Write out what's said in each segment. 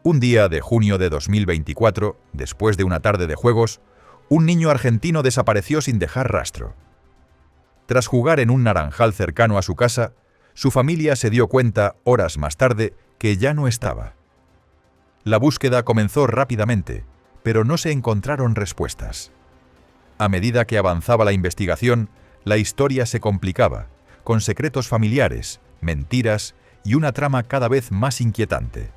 Un día de junio de 2024, después de una tarde de juegos, un niño argentino desapareció sin dejar rastro. Tras jugar en un naranjal cercano a su casa, su familia se dio cuenta, horas más tarde, que ya no estaba. La búsqueda comenzó rápidamente, pero no se encontraron respuestas. A medida que avanzaba la investigación, la historia se complicaba, con secretos familiares, mentiras y una trama cada vez más inquietante.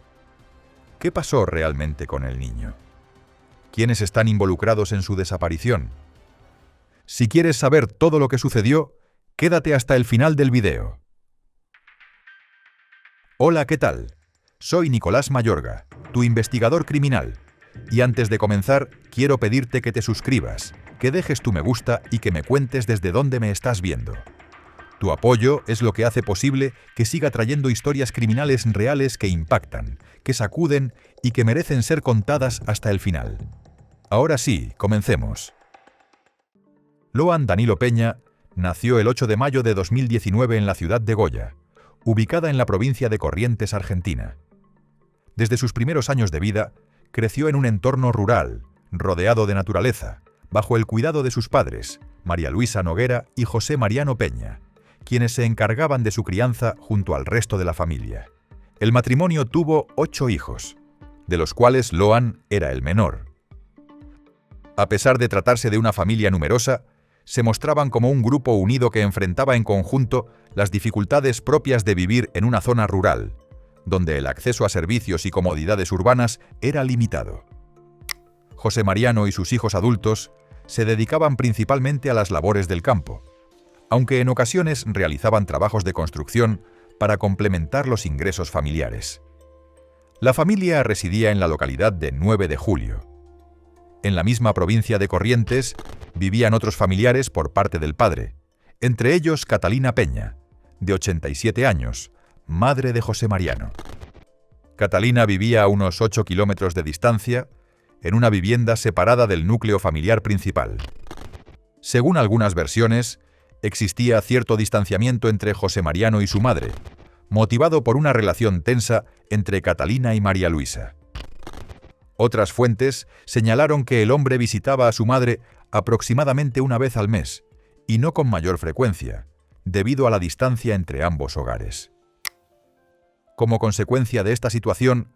¿Qué pasó realmente con el niño? ¿Quiénes están involucrados en su desaparición? Si quieres saber todo lo que sucedió, quédate hasta el final del video. Hola, ¿qué tal? Soy Nicolás Mayorga, tu investigador criminal. Y antes de comenzar, quiero pedirte que te suscribas, que dejes tu me gusta y que me cuentes desde dónde me estás viendo. Tu apoyo es lo que hace posible que siga trayendo historias criminales reales que impactan, que sacuden y que merecen ser contadas hasta el final. Ahora sí, comencemos. Loan Danilo Peña nació el 8 de mayo de 2019 en la ciudad de Goya, ubicada en la provincia de Corrientes, Argentina. Desde sus primeros años de vida, creció en un entorno rural, rodeado de naturaleza, bajo el cuidado de sus padres, María Luisa Noguera y José Mariano Peña, quienes se encargaban de su crianza junto al resto de la familia. El matrimonio tuvo 8 hijos, de los cuales Loan era el menor. A pesar de tratarse de una familia numerosa, se mostraban como un grupo unido que enfrentaba en conjunto las dificultades propias de vivir en una zona rural, donde el acceso a servicios y comodidades urbanas era limitado. José Mariano y sus hijos adultos se dedicaban principalmente a las labores del campo, aunque en ocasiones realizaban trabajos de construcción para complementar los ingresos familiares. La familia residía en la localidad de 9 de Julio. En la misma provincia de Corrientes vivían otros familiares por parte del padre, entre ellos Catalina Peña, de 87 años, madre de José Mariano. Catalina vivía a unos 8 kilómetros de distancia, en una vivienda separada del núcleo familiar principal. Según algunas versiones, existía cierto distanciamiento entre José Mariano y su madre, motivado por una relación tensa entre Catalina y María Luisa. Otras fuentes señalaron que el hombre visitaba a su madre aproximadamente una vez al mes, y no con mayor frecuencia, debido a la distancia entre ambos hogares. Como consecuencia de esta situación,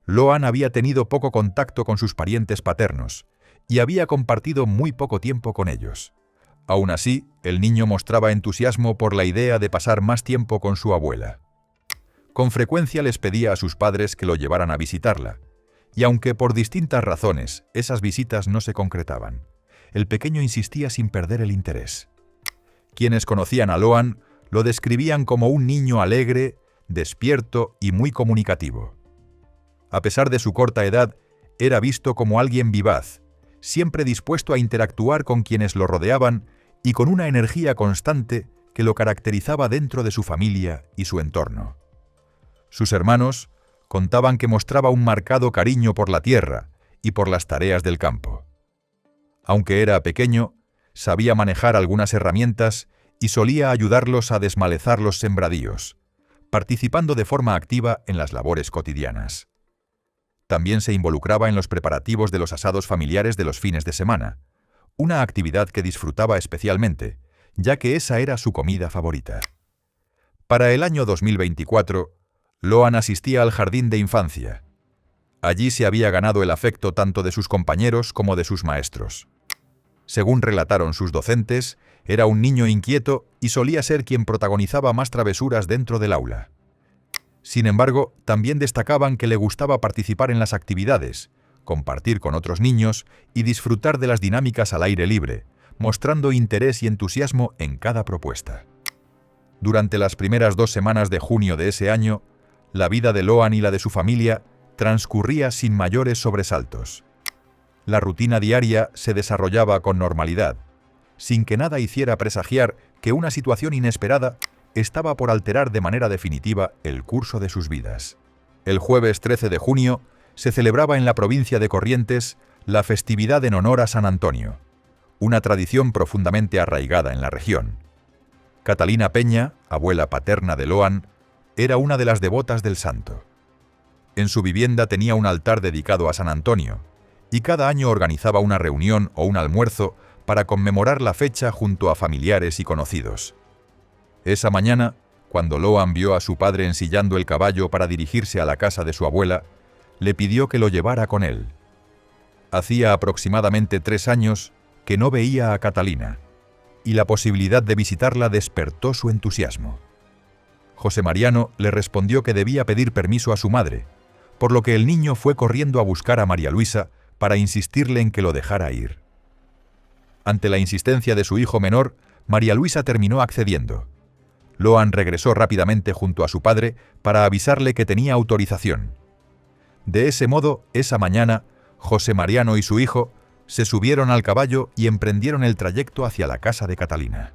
Loan había tenido poco contacto con sus parientes paternos y había compartido muy poco tiempo con ellos. Aún así, el niño mostraba entusiasmo por la idea de pasar más tiempo con su abuela. Con frecuencia les pedía a sus padres que lo llevaran a visitarla, y aunque por distintas razones esas visitas no se concretaban, el pequeño insistía sin perder el interés. Quienes conocían a Loan lo describían como un niño alegre, despierto y muy comunicativo. A pesar de su corta edad, era visto como alguien vivaz, siempre dispuesto a interactuar con quienes lo rodeaban y con una energía constante que lo caracterizaba dentro de su familia y su entorno. Sus hermanos contaban que mostraba un marcado cariño por la tierra y por las tareas del campo. Aunque era pequeño, sabía manejar algunas herramientas y solía ayudarlos a desmalezar los sembradíos, participando de forma activa en las labores cotidianas. También se involucraba en los preparativos de los asados familiares de los fines de semana, una actividad que disfrutaba especialmente, ya que esa era su comida favorita. Para el año 2024, Loan asistía al jardín de infancia. Allí se había ganado el afecto tanto de sus compañeros como de sus maestros. Según relataron sus docentes, era un niño inquieto y solía ser quien protagonizaba más travesuras dentro del aula. Sin embargo, también destacaban que le gustaba participar en las actividades, compartir con otros niños y disfrutar de las dinámicas al aire libre, mostrando interés y entusiasmo en cada propuesta. Durante las primeras 2 semanas de junio de ese año, la vida de Loan y la de su familia transcurría sin mayores sobresaltos. La rutina diaria se desarrollaba con normalidad, sin que nada hiciera presagiar que una situación inesperada estaba por alterar de manera definitiva el curso de sus vidas. El jueves 13 de junio se celebraba en la provincia de Corrientes la festividad en honor a San Antonio, una tradición profundamente arraigada en la región. Catalina Peña, abuela paterna de Loan, era una de las devotas del santo. En su vivienda tenía un altar dedicado a San Antonio, y cada año organizaba una reunión o un almuerzo para conmemorar la fecha junto a familiares y conocidos. Esa mañana, cuando Loan vio a su padre ensillando el caballo para dirigirse a la casa de su abuela, le pidió que lo llevara con él. Hacía aproximadamente 3 años que no veía a Catalina, y la posibilidad de visitarla despertó su entusiasmo. José Mariano le respondió que debía pedir permiso a su madre, por lo que el niño fue corriendo a buscar a María Luisa para insistirle en que lo dejara ir. Ante la insistencia de su hijo menor, María Luisa terminó accediendo. Loan regresó rápidamente junto a su padre para avisarle que tenía autorización. De ese modo, esa mañana, José Mariano y su hijo se subieron al caballo y emprendieron el trayecto hacia la casa de Catalina.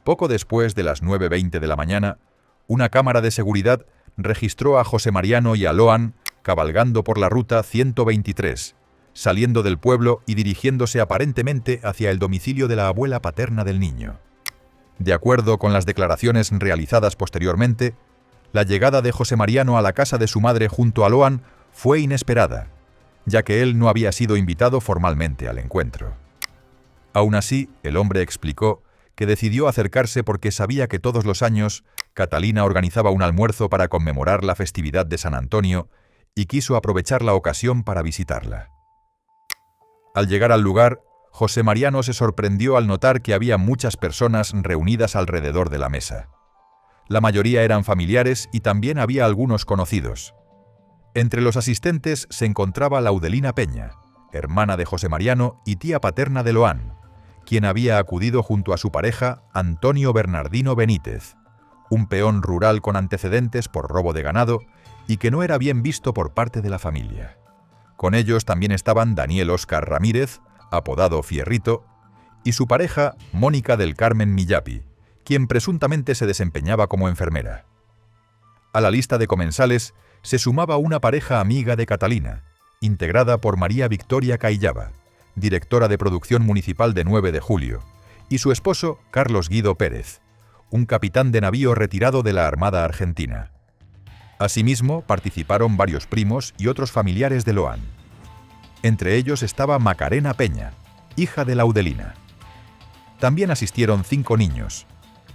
Poco después de las 9:20 de la mañana, una cámara de seguridad registró a José Mariano y a Loan cabalgando por la ruta 123, saliendo del pueblo y dirigiéndose aparentemente hacia el domicilio de la abuela paterna del niño. De acuerdo con las declaraciones realizadas posteriormente, la llegada de José Mariano a la casa de su madre junto a Loan fue inesperada, ya que él no había sido invitado formalmente al encuentro. Aún así, el hombre explicó que decidió acercarse porque sabía que todos los años Catalina organizaba un almuerzo para conmemorar la festividad de San Antonio y quiso aprovechar la ocasión para visitarla. Al llegar al lugar, José Mariano se sorprendió al notar que había muchas personas reunidas alrededor de la mesa. La mayoría eran familiares y también había algunos conocidos. Entre los asistentes se encontraba Laudelina Peña, hermana de José Mariano y tía paterna de Loan, quien había acudido junto a su pareja Antonio Bernardino Benítez, un peón rural con antecedentes por robo de ganado y que no era bien visto por parte de la familia. Con ellos también estaban Daniel Óscar Ramírez, apodado Fierrito, y su pareja Mónica del Carmen Millapi, quien presuntamente se desempeñaba como enfermera. A la lista de comensales se sumaba una pareja amiga de Catalina, integrada por María Victoria Caillaba, directora de producción municipal de 9 de Julio, y su esposo Carlos Guido Pérez, un capitán de navío retirado de la Armada Argentina. Asimismo, participaron varios primos y otros familiares de Loan. Entre ellos estaba Macarena Peña, hija de Laudelina. También asistieron 5 niños,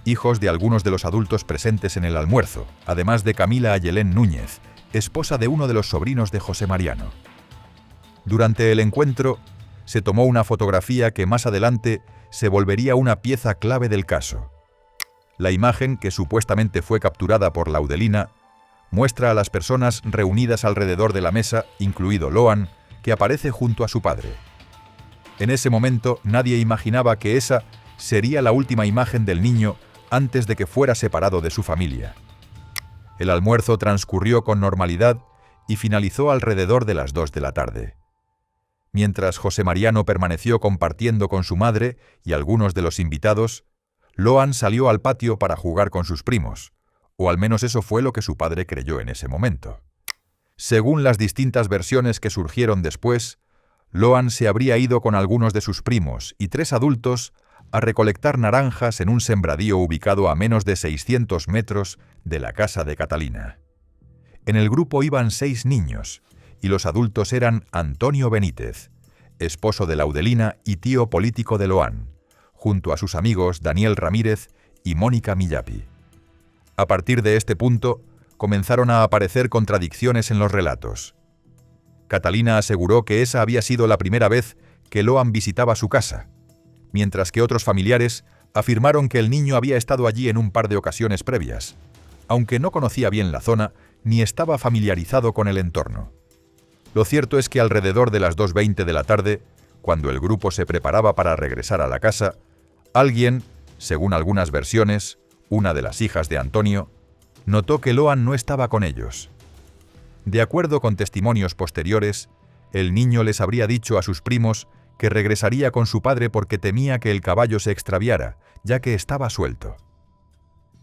hijos de algunos de los adultos presentes en el almuerzo, además de Camila Ayelén Núñez, esposa de uno de los sobrinos de José Mariano. Durante el encuentro, se tomó una fotografía que más adelante se volvería una pieza clave del caso. La imagen, que supuestamente fue capturada por Laudelina, muestra a las personas reunidas alrededor de la mesa, incluido Loan, que aparece junto a su padre. En ese momento nadie imaginaba que esa sería la última imagen del niño antes de que fuera separado de su familia. El almuerzo transcurrió con normalidad y finalizó alrededor de las 2 de la tarde. Mientras José Mariano permaneció compartiendo con su madre y algunos de los invitados, Loan salió al patio para jugar con sus primos, o al menos eso fue lo que su padre creyó en ese momento. Según las distintas versiones que surgieron después, Loan se habría ido con algunos de sus primos y 3 adultos a recolectar naranjas en un sembradío ubicado a menos de 600 metros de la casa de Catalina. En el grupo iban 6 niños, y los adultos eran Antonio Benítez, esposo de Laudelina y tío político de Loan, junto a sus amigos Daniel Ramírez y Mónica Millapi. A partir de este punto, comenzaron a aparecer contradicciones en los relatos. Catalina aseguró que esa había sido la primera vez que Loan visitaba su casa, mientras que otros familiares afirmaron que el niño había estado allí en un par de ocasiones previas, aunque no conocía bien la zona ni estaba familiarizado con el entorno. Lo cierto es que alrededor de las 2:20 de la tarde, cuando el grupo se preparaba para regresar a la casa, alguien, según algunas versiones, una de las hijas de Antonio, notó que Loan no estaba con ellos. De acuerdo con testimonios posteriores, el niño les habría dicho a sus primos que regresaría con su padre porque temía que el caballo se extraviara, ya que estaba suelto.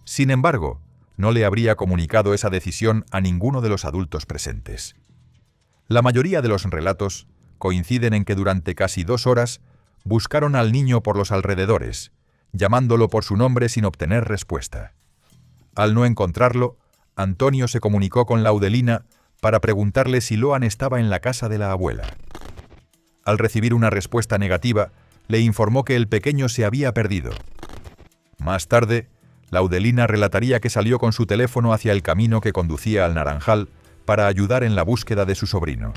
Sin embargo, no le habría comunicado esa decisión a ninguno de los adultos presentes. La mayoría de los relatos coinciden en que durante casi 2 horas buscaron al niño por los alrededores, llamándolo por su nombre sin obtener respuesta. Al no encontrarlo, Antonio se comunicó con Laudelina para preguntarle si Loan estaba en la casa de la abuela. Al recibir una respuesta negativa, le informó que el pequeño se había perdido. Más tarde, Laudelina relataría que salió con su teléfono hacia el camino que conducía al Naranjal para ayudar en la búsqueda de su sobrino.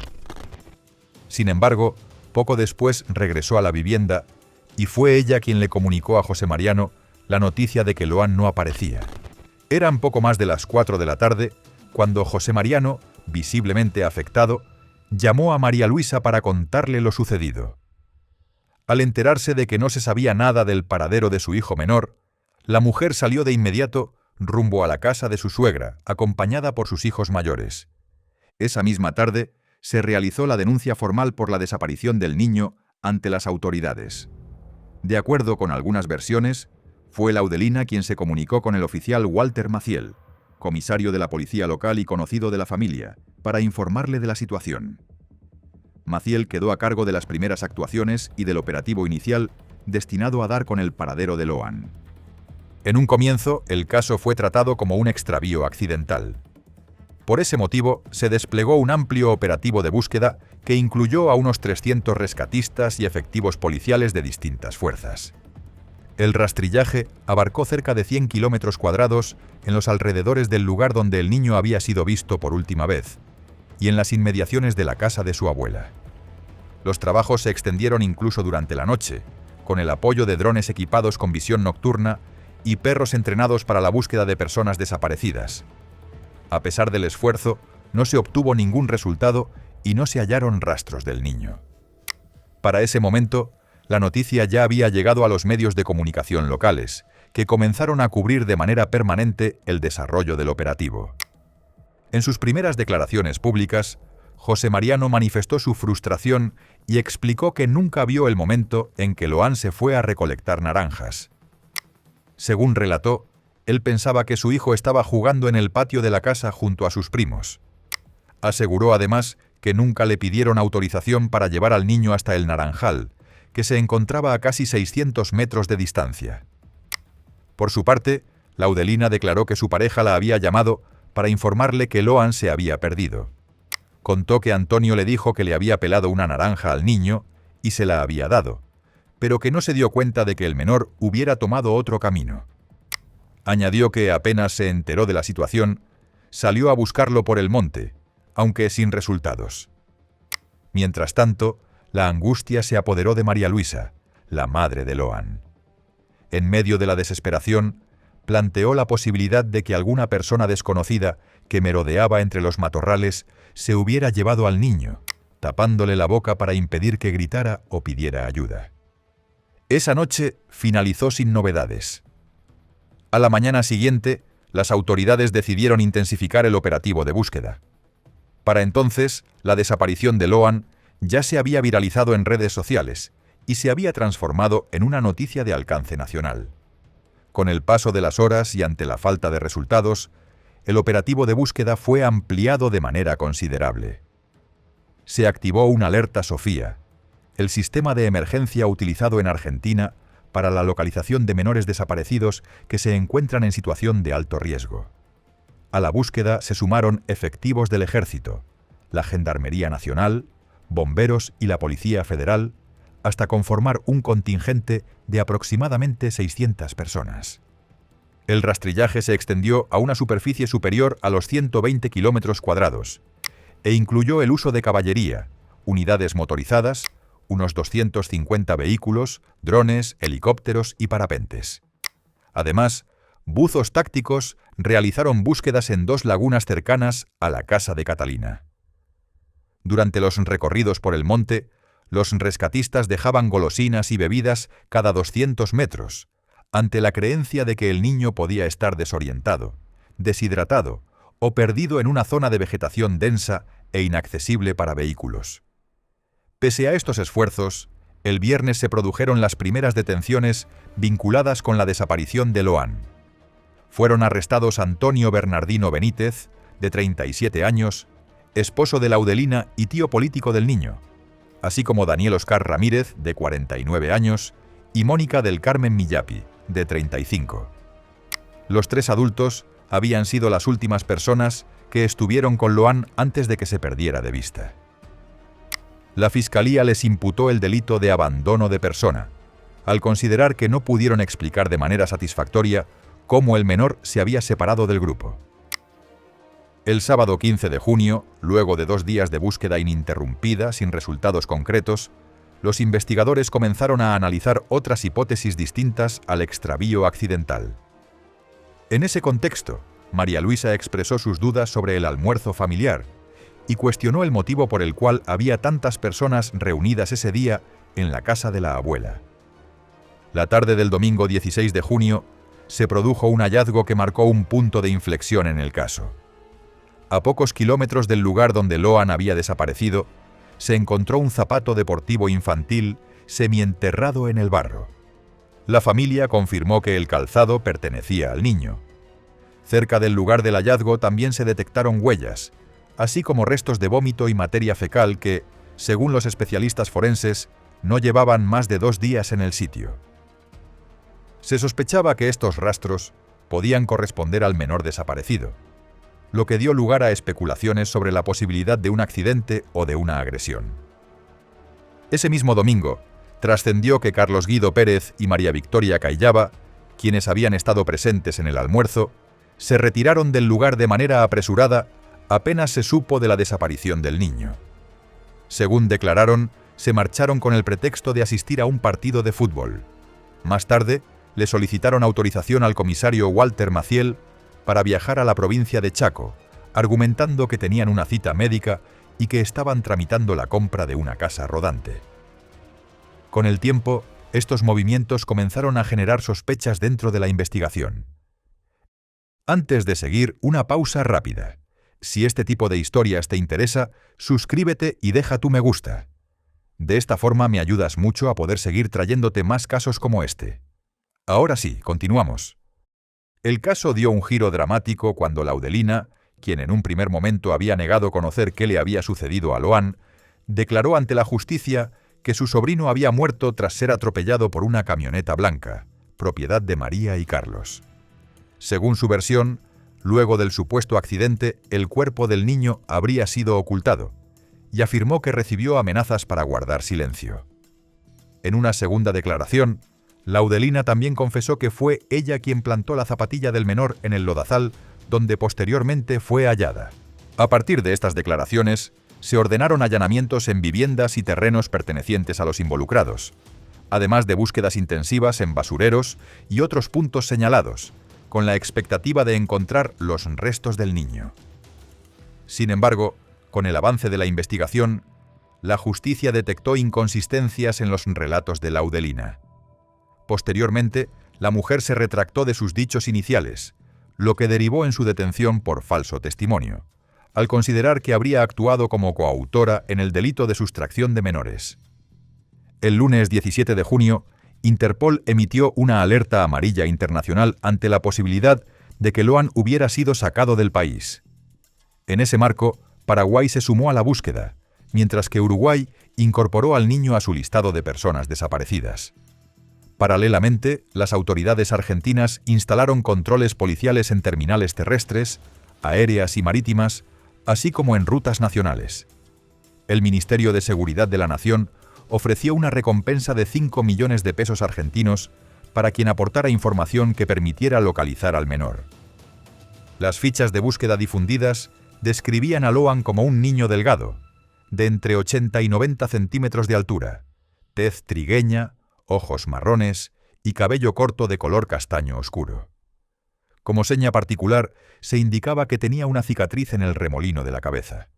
Sin embargo, poco después regresó a la vivienda y fue ella quien le comunicó a José Mariano la noticia de que Loan no aparecía. Eran poco más de las 4 de la tarde cuando José Mariano, visiblemente afectado, llamó a María Luisa para contarle lo sucedido. Al enterarse de que no se sabía nada del paradero de su hijo menor, la mujer salió de inmediato rumbo a la casa de su suegra, acompañada por sus hijos mayores. Esa misma tarde se realizó la denuncia formal por la desaparición del niño ante las autoridades. De acuerdo con algunas versiones, fue Laudelina quien se comunicó con el oficial Walter Maciel, comisario de la policía local y conocido de la familia, para informarle de la situación. Maciel quedó a cargo de las primeras actuaciones y del operativo inicial destinado a dar con el paradero de Loan. En un comienzo, el caso fue tratado como un extravío accidental. Por ese motivo, se desplegó un amplio operativo de búsqueda que incluyó a unos 300 rescatistas y efectivos policiales de distintas fuerzas. El rastrillaje abarcó cerca de 100 kilómetros cuadrados en los alrededores del lugar donde el niño había sido visto por última vez y en las inmediaciones de la casa de su abuela. Los trabajos se extendieron incluso durante la noche, con el apoyo de drones equipados con visión nocturna y perros entrenados para la búsqueda de personas desaparecidas. A pesar del esfuerzo, no se obtuvo ningún resultado y no se hallaron rastros del niño. Para ese momento, la noticia ya había llegado a los medios de comunicación locales, que comenzaron a cubrir de manera permanente el desarrollo del operativo. En sus primeras declaraciones públicas, José Mariano manifestó su frustración y explicó que nunca vio el momento en que Loan se fue a recolectar naranjas. Según relató, él pensaba que su hijo estaba jugando en el patio de la casa junto a sus primos. Aseguró además que nunca le pidieron autorización para llevar al niño hasta el Naranjal, que se encontraba a casi 600 metros de distancia. Por su parte, Laudelina declaró que su pareja la había llamado para informarle que Loan se había perdido. Contó que Antonio le dijo que le había pelado una naranja al niño y se la había dado, pero que no se dio cuenta de que el menor hubiera tomado otro camino. Añadió que apenas se enteró de la situación, salió a buscarlo por el monte, aunque sin resultados. Mientras tanto, la angustia se apoderó de María Luisa, la madre de Loan. En medio de la desesperación, planteó la posibilidad de que alguna persona desconocida que merodeaba entre los matorrales se hubiera llevado al niño, tapándole la boca para impedir que gritara o pidiera ayuda. Esa noche finalizó sin novedades. A la mañana siguiente, las autoridades decidieron intensificar el operativo de búsqueda. Para entonces, la desaparición de Loan ya se había viralizado en redes sociales y se había transformado en una noticia de alcance nacional. Con el paso de las horas y ante la falta de resultados, el operativo de búsqueda fue ampliado de manera considerable. Se activó una alerta Sofía, el sistema de emergencia utilizado en Argentina para la localización de menores desaparecidos que se encuentran en situación de alto riesgo. A la búsqueda se sumaron efectivos del Ejército, la Gendarmería Nacional, bomberos y la Policía Federal, hasta conformar un contingente de aproximadamente 600 personas. El rastrillaje se extendió a una superficie superior a los 120 kilómetros cuadrados e incluyó el uso de caballería, unidades motorizadas, unos 250 vehículos, drones, helicópteros y parapentes. Además, buzos tácticos realizaron búsquedas en 2 lagunas cercanas a la casa de Catalina. Durante los recorridos por el monte, los rescatistas dejaban golosinas y bebidas cada 200 metros, ante la creencia de que el niño podía estar desorientado, deshidratado o perdido en una zona de vegetación densa e inaccesible para vehículos. Pese a estos esfuerzos, el viernes se produjeron las primeras detenciones vinculadas con la desaparición de Loan. Fueron arrestados Antonio Bernardino Benítez, de 37 años, esposo de Laudelina y tío político del niño, así como Daniel Oscar Ramírez, de 49 años, y Mónica del Carmen Millapi, de 35. Los 3 adultos habían sido las últimas personas que estuvieron con Loan antes de que se perdiera de vista. La Fiscalía les imputó el delito de abandono de persona, al considerar que no pudieron explicar de manera satisfactoria cómo el menor se había separado del grupo. El sábado 15 de junio, luego de 2 días de búsqueda ininterrumpida sin resultados concretos, los investigadores comenzaron a analizar otras hipótesis distintas al extravío accidental. En ese contexto, María Luisa expresó sus dudas sobre el almuerzo familiar y cuestionó el motivo por el cual había tantas personas reunidas ese día en la casa de la abuela. La tarde del domingo 16 de junio, se produjo un hallazgo que marcó un punto de inflexión en el caso. A pocos kilómetros del lugar donde Loan había desaparecido, se encontró un zapato deportivo infantil semienterrado en el barro. La familia confirmó que el calzado pertenecía al niño. Cerca del lugar del hallazgo también se detectaron huellas, así como restos de vómito y materia fecal que, según los especialistas forenses, no llevaban más de 2 días en el sitio. Se sospechaba que estos rastros podían corresponder al menor desaparecido, lo que dio lugar a especulaciones sobre la posibilidad de un accidente o de una agresión. Ese mismo domingo, trascendió que Carlos Guido Pérez y María Victoria Cayaba, quienes habían estado presentes en el almuerzo, se retiraron del lugar de manera apresurada apenas se supo de la desaparición del niño. Según declararon, se marcharon con el pretexto de asistir a un partido de fútbol. Más tarde, le solicitaron autorización al comisario Walter Maciel para viajar a la provincia de Chaco, argumentando que tenían una cita médica y que estaban tramitando la compra de una casa rodante. Con el tiempo, estos movimientos comenzaron a generar sospechas dentro de la investigación. Antes de seguir, una pausa rápida. Si este tipo de historias te interesa, suscríbete y deja tu me gusta. De esta forma me ayudas mucho a poder seguir trayéndote más casos como este. Ahora sí, continuamos. El caso dio un giro dramático cuando Laudelina, quien en un primer momento había negado conocer qué le había sucedido a Loan, declaró ante la justicia que su sobrino había muerto tras ser atropellado por una camioneta blanca, propiedad de María y Carlos. Según su versión, luego del supuesto accidente, el cuerpo del niño habría sido ocultado, y afirmó que recibió amenazas para guardar silencio. En una segunda declaración, Laudelina también confesó que fue ella quien plantó la zapatilla del menor en el lodazal, donde posteriormente fue hallada. A partir de estas declaraciones, se ordenaron allanamientos en viviendas y terrenos pertenecientes a los involucrados, además de búsquedas intensivas en basureros y otros puntos señalados, con la expectativa de encontrar los restos del niño. Sin embargo, con el avance de la investigación, la justicia detectó inconsistencias en los relatos de Laudelina. Posteriormente, la mujer se retractó de sus dichos iniciales, lo que derivó en su detención por falso testimonio, al considerar que habría actuado como coautora en el delito de sustracción de menores. El lunes 17 de junio, Interpol emitió una alerta amarilla internacional ante la posibilidad de que Loan hubiera sido sacado del país. En ese marco, Paraguay se sumó a la búsqueda, mientras que Uruguay incorporó al niño a su listado de personas desaparecidas. Paralelamente, las autoridades argentinas instalaron controles policiales en terminales terrestres, aéreas y marítimas, así como en rutas nacionales. El Ministerio de Seguridad de la Nación ofreció una recompensa de 5 millones de pesos argentinos para quien aportara información que permitiera localizar al menor. Las fichas de búsqueda difundidas describían a Loan como un niño delgado, de entre 80 y 90 centímetros de altura, tez trigueña, ojos marrones y cabello corto de color castaño oscuro. Como seña particular, se indicaba que tenía una cicatriz en el remolino de la cabeza.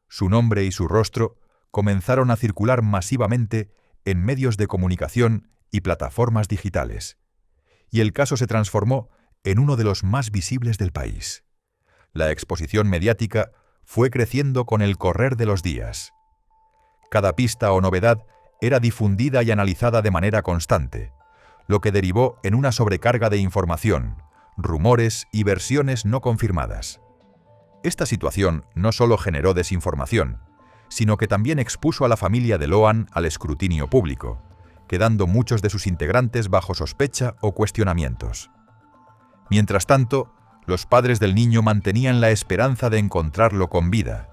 Su nombre y su rostro comenzaron a circular masivamente en medios de comunicación y plataformas digitales, y el caso se transformó en uno de los más visibles del país. La exposición mediática fue creciendo con el correr de los días. Cada pista o novedad era difundida y analizada de manera constante, lo que derivó en una sobrecarga de información, rumores y versiones no confirmadas. Esta situación no solo generó desinformación, sino que también expuso a la familia de Loan al escrutinio público, quedando muchos de sus integrantes bajo sospecha o cuestionamientos. Mientras tanto, Los padres del niño mantenían la esperanza de encontrarlo con vida,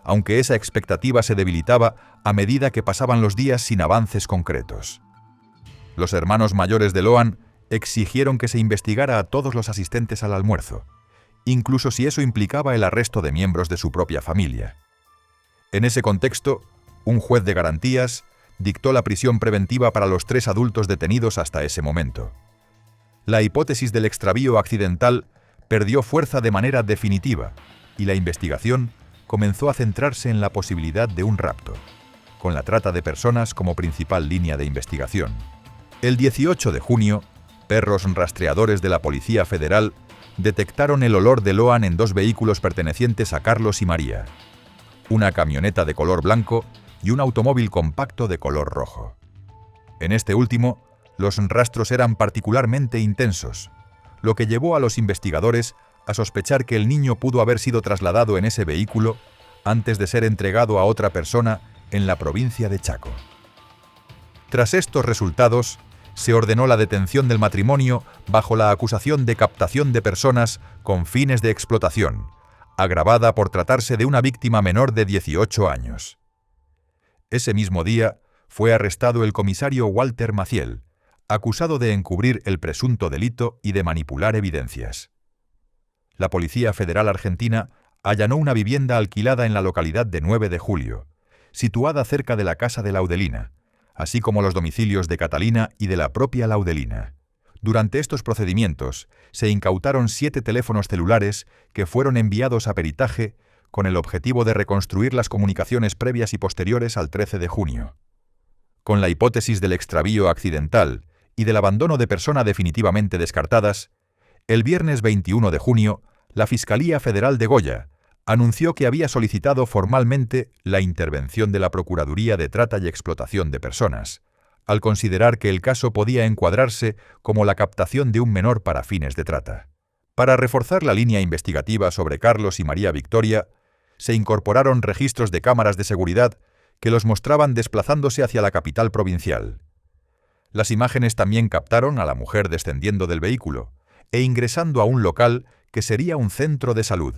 aunque esa expectativa se debilitaba a medida que pasaban los días sin avances concretos. Los hermanos mayores de Loan exigieron que se investigara a todos los asistentes al almuerzo, incluso si eso implicaba el arresto de miembros de su propia familia. En ese contexto, un juez de garantías dictó la prisión preventiva para los 3 adultos detenidos hasta ese momento. La hipótesis del extravío accidental perdió fuerza de manera definitiva y la investigación comenzó a centrarse en la posibilidad de un rapto, con la trata de personas como principal línea de investigación. El 18 de junio, perros rastreadores de la Policía Federal detectaron el olor de Loan en 2 vehículos pertenecientes a Carlos y María, una camioneta de color blanco y un automóvil compacto de color rojo. En este último, los rastros eran particularmente intensos, lo que llevó a los investigadores a sospechar que el niño pudo haber sido trasladado en ese vehículo antes de ser entregado a otra persona en la provincia de Chaco. Tras estos resultados, se ordenó la detención del matrimonio bajo la acusación de captación de personas con fines de explotación, agravada por tratarse de una víctima menor de 18 años. Ese mismo día fue arrestado el comisario Walter Maciel, acusado de encubrir el presunto delito y de manipular evidencias. La Policía Federal Argentina allanó una vivienda alquilada en la localidad de 9 de Julio, situada cerca de la casa de Laudelina, así como los domicilios de Catalina y de la propia Laudelina. Durante estos procedimientos, se incautaron 7 teléfonos celulares que fueron enviados a peritaje con el objetivo de reconstruir las comunicaciones previas y posteriores al 13 de junio. Con la hipótesis del extravío accidental y del abandono de persona definitivamente descartadas, el viernes 21 de junio, la Fiscalía Federal de Goya anunció que había solicitado formalmente la intervención de la Procuraduría de Trata y Explotación de Personas, al considerar que el caso podía encuadrarse como la captación de un menor para fines de trata. Para reforzar la línea investigativa sobre Carlos y María Victoria, se incorporaron registros de cámaras de seguridad que los mostraban desplazándose hacia la capital provincial. Las imágenes también captaron a la mujer descendiendo del vehículo e ingresando a un local que sería un centro de salud,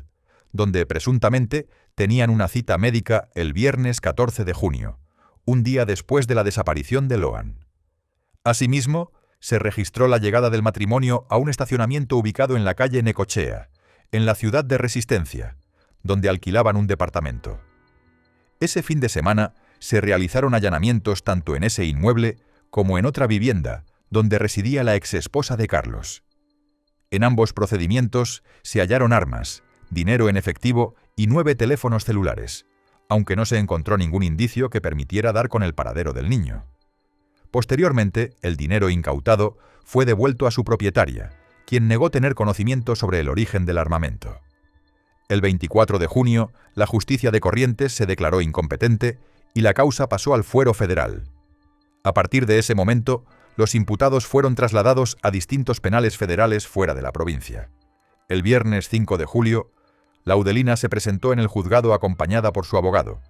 donde presuntamente tenían una cita médica el viernes 14 de junio, un día después de la desaparición de Loan. Asimismo, se registró la llegada del matrimonio a un estacionamiento ubicado en la calle Necochea, en la ciudad de Resistencia, donde alquilaban un departamento. Ese fin de semana se realizaron allanamientos tanto en ese inmueble como en otra vivienda, donde residía la exesposa de Carlos. En ambos procedimientos se hallaron armas, dinero en efectivo y 9 teléfonos celulares, aunque no se encontró ningún indicio que permitiera dar con el paradero del niño. Posteriormente, el dinero incautado fue devuelto a su propietaria, quien negó tener conocimiento sobre el origen del armamento. El 24 de junio, la justicia de Corrientes se declaró incompetente y la causa pasó al fuero federal. A partir de ese momento, los imputados fueron trasladados a distintos penales federales fuera de la provincia. El viernes 5 de julio, Laudelina se presentó en el juzgado acompañada por su abogado,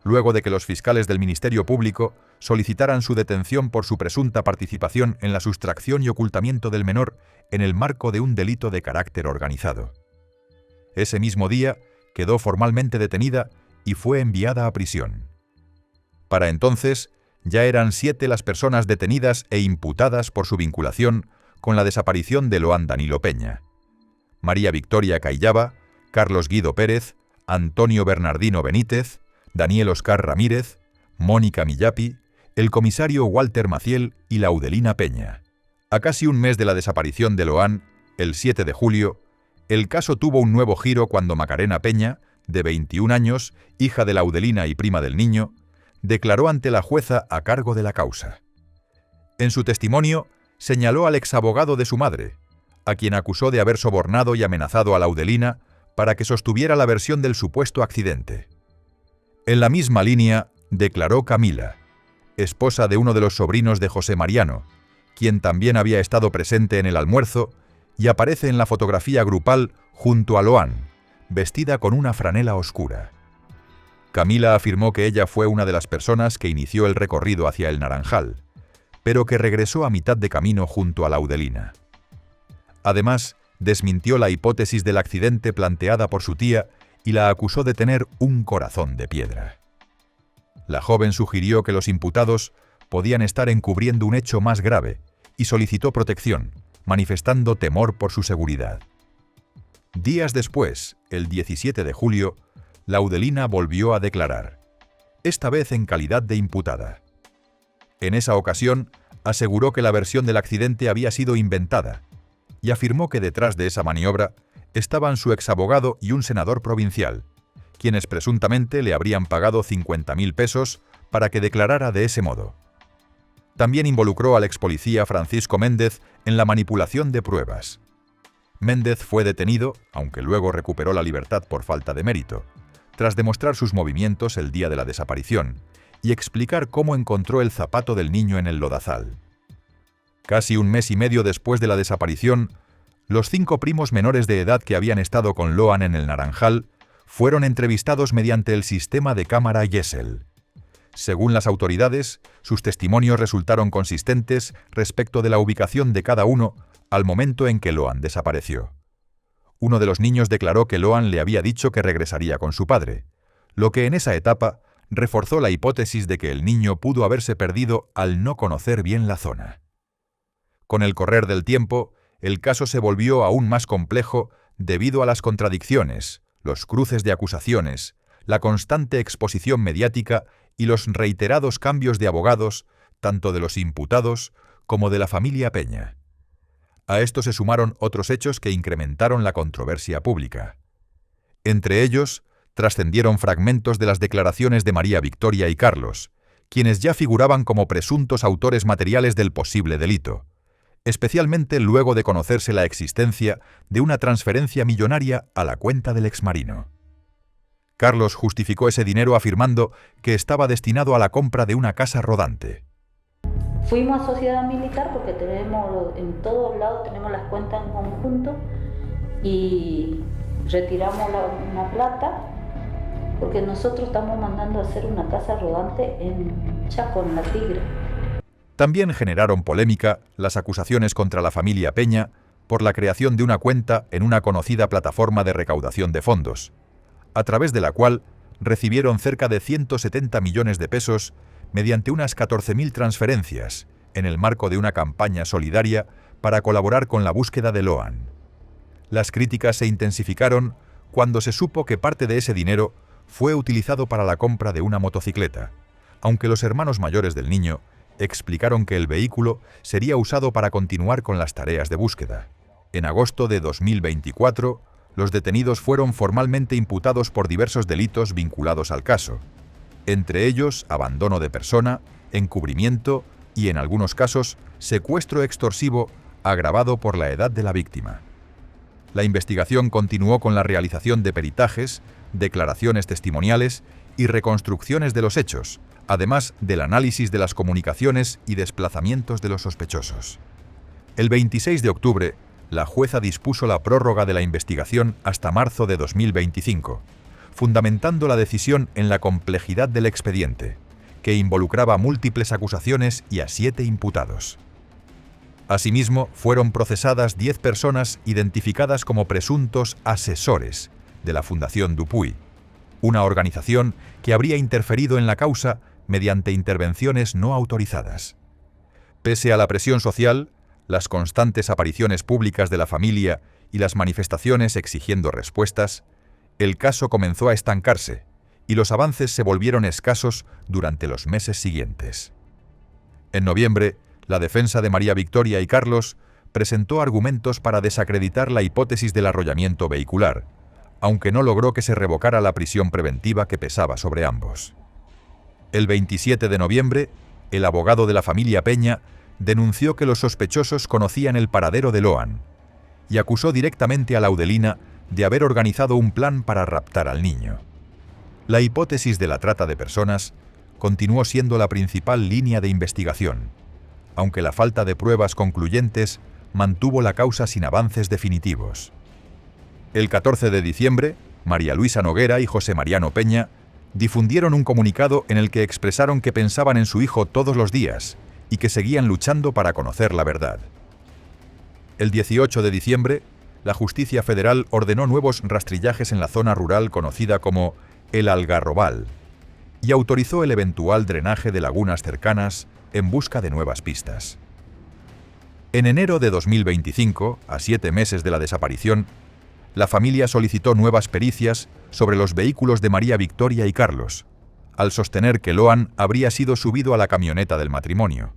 luego de que los fiscales del Ministerio Público solicitaran su detención por su presunta participación en la sustracción y ocultamiento del menor en el marco de un delito de carácter organizado. Ese mismo día quedó formalmente detenida y fue enviada a prisión. Para entonces, ya eran 7 las personas detenidas e imputadas por su vinculación con la desaparición de Loan Danilo Peña: María Victoria Cayllaba, Carlos Guido Pérez, Antonio Bernardino Benítez, Daniel Oscar Ramírez, Mónica Millapi, el comisario Walter Maciel y Laudelina Peña. A casi un mes de la desaparición de Loan, el 7 de julio, el caso tuvo un nuevo giro cuando Macarena Peña, de 21 años, hija de Laudelina y prima del niño, declaró ante la jueza a cargo de la causa. En su testimonio, señaló al exabogado de su madre, a quien acusó de haber sobornado y amenazado a Laudelina para que sostuviera la versión del supuesto accidente. En la misma línea, declaró Camila, esposa de uno de los sobrinos de José Mariano, quien también había estado presente en el almuerzo y aparece en la fotografía grupal junto a Loan, vestida con una franela oscura. Camila afirmó que ella fue una de las personas que inició el recorrido hacia el Naranjal, pero que regresó a mitad de camino junto a Laudelina. Además, desmintió la hipótesis del accidente planteada por su tía y la acusó de tener un corazón de piedra. La joven sugirió que los imputados podían estar encubriendo un hecho más grave y solicitó protección, manifestando temor por su seguridad. Días después, el 17 de julio, Laudelina volvió a declarar, esta vez en calidad de imputada. En esa ocasión, aseguró que la versión del accidente había sido inventada y afirmó que detrás de esa maniobra estaban su exabogado y un senador provincial, quienes presuntamente le habrían pagado 50.000 pesos para que declarara de ese modo. También involucró al expolicía Francisco Méndez en la manipulación de pruebas. Méndez fue detenido, aunque luego recuperó la libertad por falta de mérito, tras demostrar sus movimientos el día de la desaparición y explicar cómo encontró el zapato del niño en el lodazal. Casi un mes y medio después de la desaparición, los 5 primos menores de edad que habían estado con Loan en el Naranjal fueron entrevistados mediante el sistema de cámara Gesell. Según las autoridades, sus testimonios resultaron consistentes respecto de la ubicación de cada uno al momento en que Loan desapareció. Uno de los niños declaró que Loan le había dicho que regresaría con su padre, lo que en esa etapa reforzó la hipótesis de que el niño pudo haberse perdido al no conocer bien la zona. Con el correr del tiempo, el caso se volvió aún más complejo debido a las contradicciones, los cruces de acusaciones, la constante exposición mediática y los reiterados cambios de abogados, tanto de los imputados como de la familia Peña. A esto se sumaron otros hechos que incrementaron la controversia pública. Entre ellos, trascendieron fragmentos de las declaraciones de María Victoria y Carlos, quienes ya figuraban como presuntos autores materiales del posible delito, especialmente luego de conocerse la existencia de una transferencia millonaria a la cuenta del exmarino. Carlos justificó ese dinero afirmando que estaba destinado a la compra de una casa rodante. Fuimos a Sociedad Militar porque tenemos, en todos lados tenemos las cuentas en conjunto y retiramos una plata porque nosotros estamos mandando a hacer una casa rodante en Chaco, en La Tigre. También generaron polémica las acusaciones contra la familia Peña por la creación de una cuenta en una conocida plataforma de recaudación de fondos, a través de la cual recibieron cerca de 170 millones de pesos mediante unas 14.000 transferencias en el marco de una campaña solidaria para colaborar con la búsqueda de Loan. Las críticas se intensificaron cuando se supo que parte de ese dinero fue utilizado para la compra de una motocicleta, aunque los hermanos mayores del niño explicaron que el vehículo sería usado para continuar con las tareas de búsqueda. En agosto de 2024, los detenidos fueron formalmente imputados por diversos delitos vinculados al caso, entre ellos abandono de persona, encubrimiento y, en algunos casos, secuestro extorsivo agravado por la edad de la víctima. La investigación continuó con la realización de peritajes, declaraciones testimoniales y reconstrucciones de los hechos, además del análisis de las comunicaciones y desplazamientos de los sospechosos. El 26 de octubre, la jueza dispuso la prórroga de la investigación hasta marzo de 2025, fundamentando la decisión en la complejidad del expediente, que involucraba múltiples acusaciones y a 7 imputados. Asimismo, fueron procesadas 10 personas identificadas como presuntos asesores de la Fundación Dupuy, una organización que habría interferido en la causa mediante intervenciones no autorizadas. Pese a la presión social, las constantes apariciones públicas de la familia y las manifestaciones exigiendo respuestas, el caso comenzó a estancarse y los avances se volvieron escasos durante los meses siguientes. En noviembre, la defensa de María Victoria y Carlos presentó argumentos para desacreditar la hipótesis del arrollamiento vehicular, aunque no logró que se revocara la prisión preventiva que pesaba sobre ambos. El 27 de noviembre, el abogado de la familia Peña denunció que los sospechosos conocían el paradero de Loan y acusó directamente a Laudelina de haber organizado un plan para raptar al niño. La hipótesis de la trata de personas continuó siendo la principal línea de investigación, aunque la falta de pruebas concluyentes mantuvo la causa sin avances definitivos. El 14 de diciembre, María Luisa Noguera y José Mariano Peña difundieron un comunicado en el que expresaron que pensaban en su hijo todos los días y que seguían luchando para conocer la verdad. El 18 de diciembre, la justicia federal ordenó nuevos rastrillajes en la zona rural conocida como El Algarrobal y autorizó el eventual drenaje de lagunas cercanas en busca de nuevas pistas. En enero de 2025, a 7 meses de la desaparición, la familia solicitó nuevas pericias sobre los vehículos de María Victoria y Carlos, al sostener que Loan habría sido subido a la camioneta del matrimonio.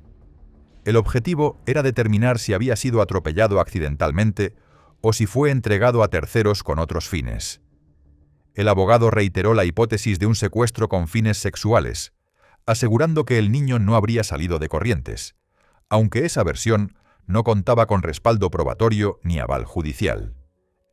El objetivo era determinar si había sido atropellado accidentalmente o si fue entregado a terceros con otros fines. El abogado reiteró la hipótesis de un secuestro con fines sexuales, asegurando que el niño no habría salido de Corrientes, aunque esa versión no contaba con respaldo probatorio ni aval judicial.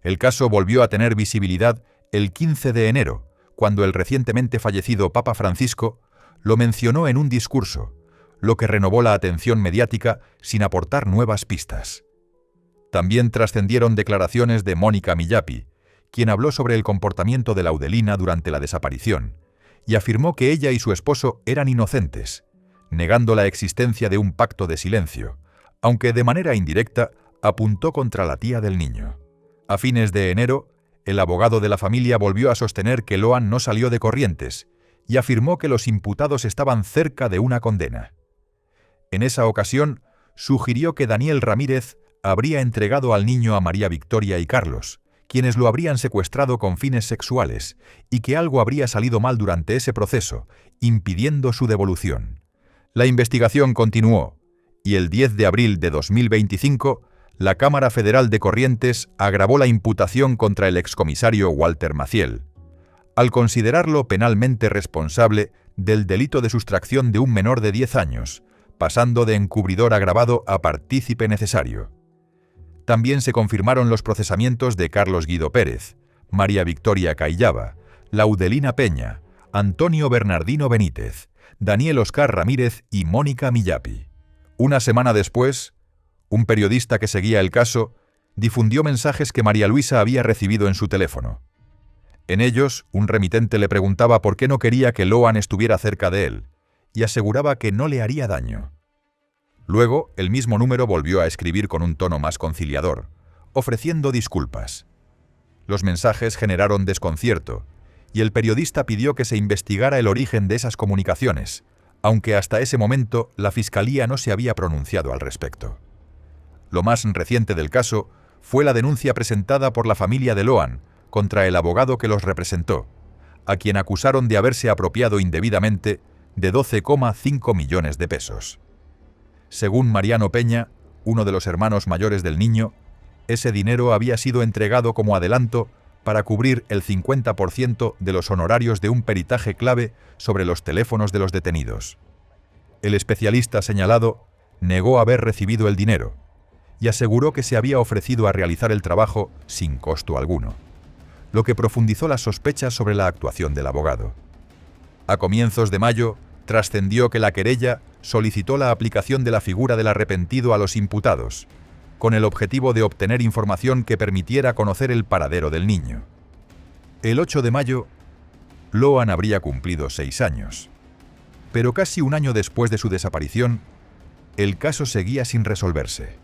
El caso volvió a tener visibilidad el 15 de enero, cuando el recientemente fallecido Papa Francisco lo mencionó en un discurso, lo que renovó la atención mediática sin aportar nuevas pistas. También trascendieron declaraciones de Mónica Millapi, quien habló sobre el comportamiento de Laudelina durante la desaparición, y afirmó que ella y su esposo eran inocentes, negando la existencia de un pacto de silencio, aunque de manera indirecta apuntó contra la tía del niño. A fines de enero, el abogado de la familia volvió a sostener que Loan no salió de Corrientes y afirmó que los imputados estaban cerca de una condena. En esa ocasión, sugirió que Daniel Ramírez habría entregado al niño a María Victoria y Carlos, quienes lo habrían secuestrado con fines sexuales, y que algo habría salido mal durante ese proceso, impidiendo su devolución. La investigación continuó, y el 10 de abril de 2025, la Cámara Federal de Corrientes agravó la imputación contra el excomisario Walter Maciel, al considerarlo penalmente responsable del delito de sustracción de un menor de 10 años, pasando de encubridor agravado a partícipe necesario. También se confirmaron los procesamientos de Carlos Guido Pérez, María Victoria Cayllaba, Laudelina Peña, Antonio Bernardino Benítez, Daniel Oscar Ramírez y Mónica Millapi. Una semana después, un periodista que seguía el caso difundió mensajes que María Luisa había recibido en su teléfono. En ellos, un remitente le preguntaba por qué no quería que Loan estuviera cerca de él, y aseguraba que no le haría daño. Luego, el mismo número volvió a escribir con un tono más conciliador, ofreciendo disculpas. Los mensajes generaron desconcierto, y el periodista pidió que se investigara el origen de esas comunicaciones, aunque hasta ese momento la Fiscalía no se había pronunciado al respecto. Lo más reciente del caso fue la denuncia presentada por la familia de Loan contra el abogado que los representó, a quien acusaron de haberse apropiado indebidamente de 12,5 millones de pesos. Según Mariano Peña, uno de los hermanos mayores del niño, ese dinero había sido entregado como adelanto para cubrir el 50% de los honorarios de un peritaje clave sobre los teléfonos de los detenidos. El especialista señalado negó haber recibido el dinero y aseguró que se había ofrecido a realizar el trabajo sin costo alguno, lo que profundizó las sospechas sobre la actuación del abogado. A comienzos de mayo, trascendió que la querella solicitó la aplicación de la figura del arrepentido a los imputados, con el objetivo de obtener información que permitiera conocer el paradero del niño. El 8 de mayo, Loan habría cumplido 6 años, pero casi un año después de su desaparición, el caso seguía sin resolverse.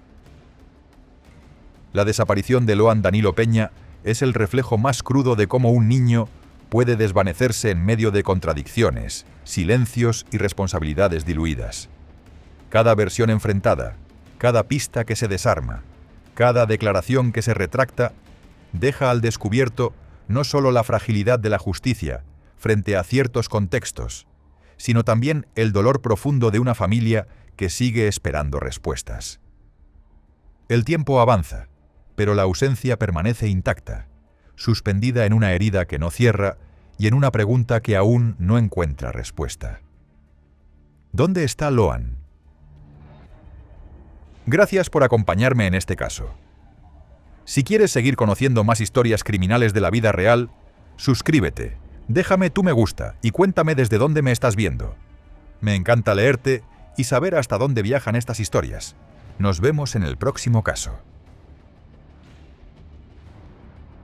La desaparición de Loan Danilo Peña es el reflejo más crudo de cómo un niño puede desvanecerse en medio de contradicciones, silencios y responsabilidades diluidas. Cada versión enfrentada, cada pista que se desarma, cada declaración que se retracta, deja al descubierto no solo la fragilidad de la justicia frente a ciertos contextos, sino también el dolor profundo de una familia que sigue esperando respuestas. El tiempo avanza, pero la ausencia permanece intacta, suspendida en una herida que no cierra y en una pregunta que aún no encuentra respuesta. ¿Dónde está Loan? Gracias por acompañarme en este caso. Si quieres seguir conociendo más historias criminales de la vida real, suscríbete, déjame tu me gusta y cuéntame desde dónde me estás viendo. Me encanta leerte y saber hasta dónde viajan estas historias. Nos vemos en el próximo caso.